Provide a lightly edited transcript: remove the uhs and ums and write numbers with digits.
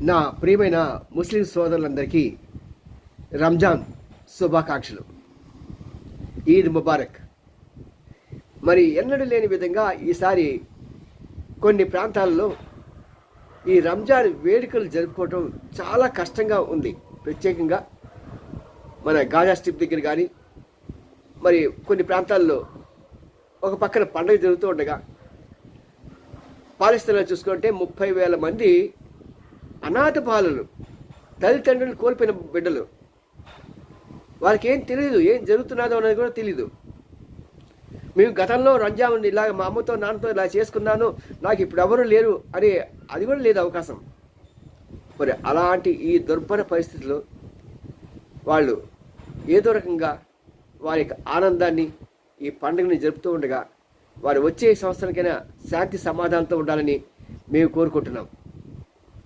నా ప్రియమైన ముస్లిం సోదరులందరికీ రంజాన్ శుభాకాంక్షలు. ఈద్ ముబారక్. మరి ఎన్నడూ లేని విధంగా ఈసారి కొన్ని ప్రాంతాలలో ఈ రంజాన్ వేడుకలు జరుపుకోవటం చాలా కష్టంగా ఉంది. ప్రత్యేకంగా మన గాజా స్ట్రిప్ దగ్గర కానీ మరి కొన్ని ప్రాంతాల్లో ఒక పక్కన పండుగ జరుగుతూ ఉండగా పాలస్తీనాలో చూసుకుంటే 30,000 మంది అనాథ బాలలు, తల్లిదండ్రులు కోల్పోయిన బిడ్డలు. వాళ్ళకి ఏం తెలియదు, ఏం జరుగుతున్నదో అనేది కూడా తెలీదు. మేము గతంలో రంజాన్ ఇలా మా అమ్మతో నాన్నతో ఇలా చేసుకున్నాను, నాకు ఇప్పుడు ఎవరు లేరు అని అది కూడా లేదు అవకాశం. మరి అలాంటి ఈ దుర్భర పరిస్థితుల్లో వాళ్ళు ఏదో రకంగా వారి యొక్క ఆనందాన్ని, ఈ పండుగని జరుపుతూ ఉండగా వారు వచ్చే సంవత్సరానికైనా శాంతి సమాధానంతో ఉండాలని మేము కోరుకుంటున్నాం.